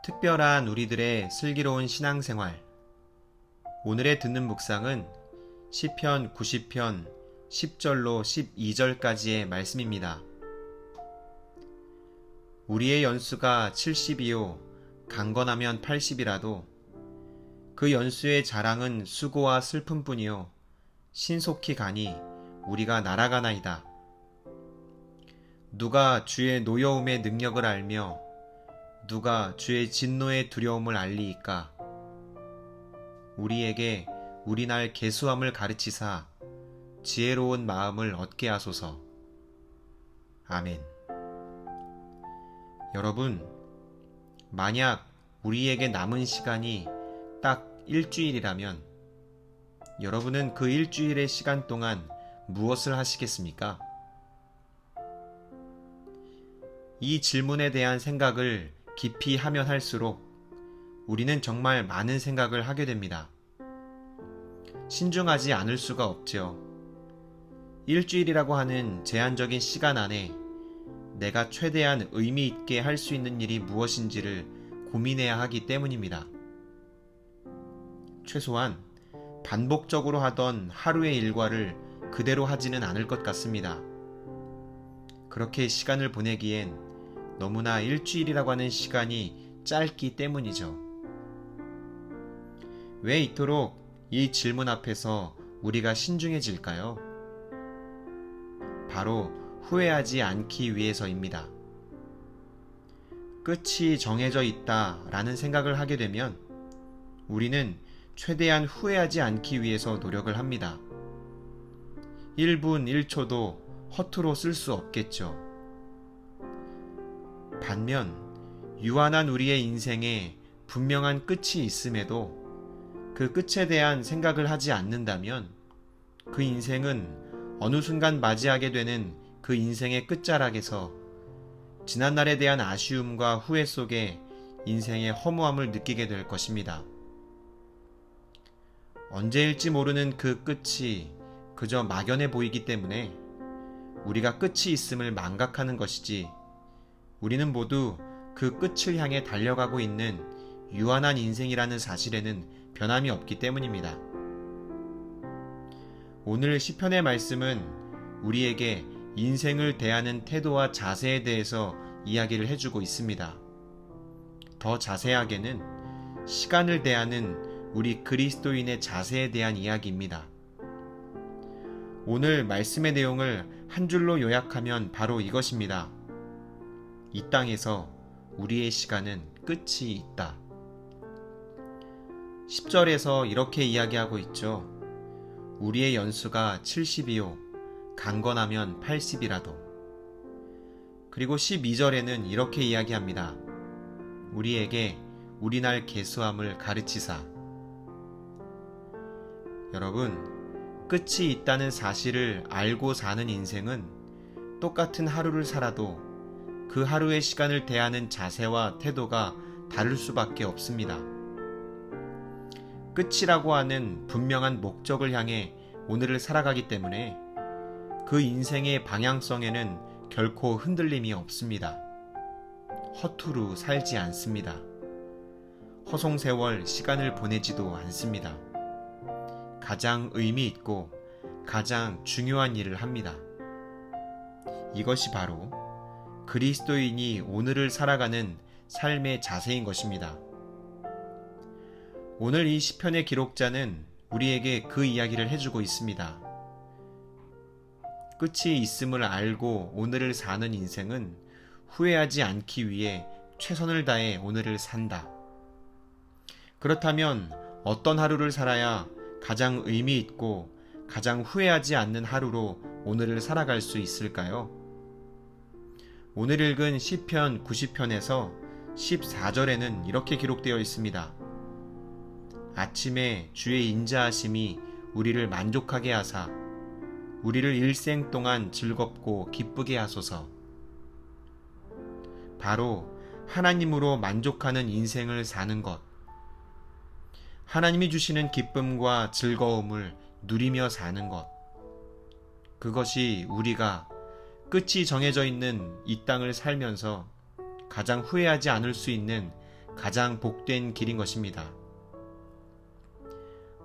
특별한 우리들의 슬기로운 신앙생활. 오늘의 듣는 묵상은 시편 90편 10절로 12절까지의 말씀입니다. 우리의 연수가 70이요 강건하면 80이라도 그 연수의 자랑은 수고와 슬픔뿐이요 신속히 가니 우리가 날아가나이다. 누가 주의 노여움의 능력을 알며 누가 주의 진노의 두려움을 알리이까? 우리에게 우리날 계수함을 가르치사 지혜로운 마음을 얻게 하소서. 아멘. 여러분, 만약 우리에게 남은 시간이 딱 일주일이라면 여러분은 그 일주일의 시간 동안 무엇을 하시겠습니까? 이 질문에 대한 생각을 깊이 하면 할수록 우리는 정말 많은 생각을 하게 됩니다. 신중하지 않을 수가 없죠. 일주일이라고 하는 제한적인 시간 안에 내가 최대한 의미 있게 할 수 있는 일이 무엇인지를 고민해야 하기 때문입니다. 최소한 반복적으로 하던 하루의 일과를 그대로 하지는 않을 것 같습니다. 그렇게 시간을 보내기엔 너무나 일주일이라고 하는 시간이 짧기 때문이죠. 왜 이토록 이 질문 앞에서 우리가 신중해질까요? 바로 후회하지 않기 위해서입니다. 끝이 정해져 있다라는 생각을 하게 되면 우리는 최대한 후회하지 않기 위해서 노력을 합니다. 1분 1초도 허투루 쓸 수 없겠죠. 반면 유한한 우리의 인생에 분명한 끝이 있음에도 그 끝에 대한 생각을 하지 않는다면 그 인생은 어느 순간 맞이하게 되는 그 인생의 끝자락에서 지난날에 대한 아쉬움과 후회 속에 인생의 허무함을 느끼게 될 것입니다. 언제일지 모르는 그 끝이 그저 막연해 보이기 때문에 우리가 끝이 있음을 망각하는 것이지, 우리는 모두 그 끝을 향해 달려가고 있는 유한한 인생이라는 사실에는 변함이 없기 때문입니다. 오늘 시편의 말씀은 우리에게 인생을 대하는 태도와 자세에 대해서 이야기를 해주고 있습니다. 더 자세하게는 시간을 대하는 우리 그리스도인의 자세에 대한 이야기입니다. 오늘 말씀의 내용을 한 줄로 요약하면 바로 이것입니다. 이 땅에서 우리의 시간은 끝이 있다. 10절에서 이렇게 이야기하고 있죠. 우리의 연수가 70이요 강건하면 80이라도. 그리고 12절에는 이렇게 이야기합니다. 우리에게 우리날 계수함을 가르치사. 여러분, 끝이 있다는 사실을 알고 사는 인생은 똑같은 하루를 살아도 그 하루의 시간을 대하는 자세와 태도가 다를 수밖에 없습니다. 끝이라고 하는 분명한 목적을 향해 오늘을 살아가기 때문에 그 인생의 방향성에는 결코 흔들림이 없습니다. 허투루 살지 않습니다. 허송세월 시간을 보내지도 않습니다. 가장 의미 있고 가장 중요한 일을 합니다. 이것이 바로 그리스도인이 오늘을 살아가는 삶의 자세인 것입니다. 오늘 이 시편의 기록자는 우리에게 그 이야기를 해주고 있습니다. 끝이 있음을 알고 오늘을 사는 인생은 후회하지 않기 위해 최선을 다해 오늘을 산다. 그렇다면 어떤 하루를 살아야 가장 의미 있고 가장 후회하지 않는 하루로 오늘을 살아갈 수 있을까요? 오늘 읽은 시편 90편에서 14절에는 이렇게 기록되어 있습니다. 아침에 주의 인자하심이 우리를 만족하게 하사 우리를 일생 동안 즐겁고 기쁘게 하소서. 바로 하나님으로 만족하는 인생을 사는 것, 하나님이 주시는 기쁨과 즐거움을 누리며 사는 것, 그것이 우리가 끝이 정해져 있는 이 땅을 살면서 가장 후회하지 않을 수 있는 가장 복된 길인 것입니다.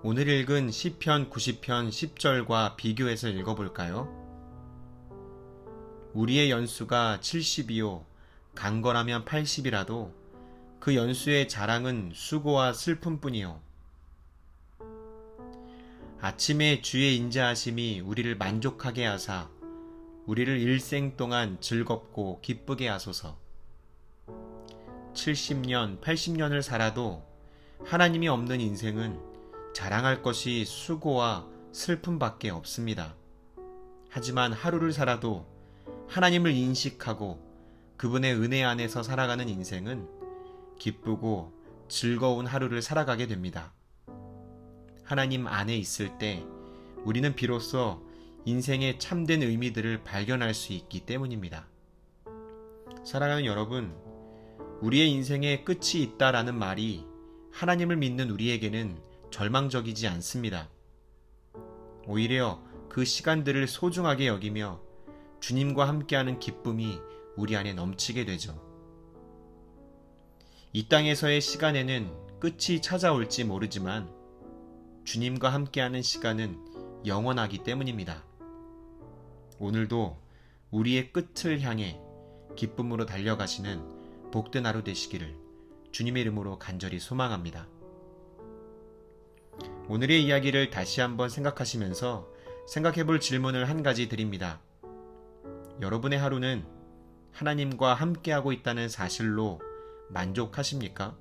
오늘 읽은 시편 90편 10절과 비교해서 읽어볼까요? 우리의 연수가 70이요 강건하면 80이라도 그 연수의 자랑은 수고와 슬픔뿐이요. 아침에 주의 인자하심이 우리를 만족하게 하사 우리를 일생 동안 즐겁고 기쁘게 하소서. 70년, 80년을 살아도 하나님이 없는 인생은 자랑할 것이 수고와 슬픔밖에 없습니다. 하지만 하루를 살아도 하나님을 인식하고 그분의 은혜 안에서 살아가는 인생은 기쁘고 즐거운 하루를 살아가게 됩니다. 하나님 안에 있을 때 우리는 비로소 인생의 참된 의미들을 발견할 수 있기 때문입니다. 사랑하는 여러분, 우리의 인생에 끝이 있다라는 말이 하나님을 믿는 우리에게는 절망적이지 않습니다. 오히려 그 시간들을 소중하게 여기며 주님과 함께하는 기쁨이 우리 안에 넘치게 되죠. 이 땅에서의 시간에는 끝이 찾아올지 모르지만 주님과 함께하는 시간은 영원하기 때문입니다. 오늘도 우리의 끝을 향해 기쁨으로 달려가시는 복된 하루 되시기를 주님의 이름으로 간절히 소망합니다. 오늘의 이야기를 다시 한번 생각하시면서 생각해볼 질문을 한 가지 드립니다. 여러분의 하루는 하나님과 함께하고 있다는 사실로 만족하십니까?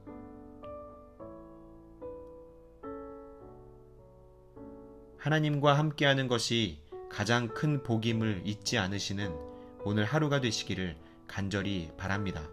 하나님과 함께하는 것이 가장 큰 복임을 잊지 않으시는 오늘 하루가 되시기를 간절히 바랍니다.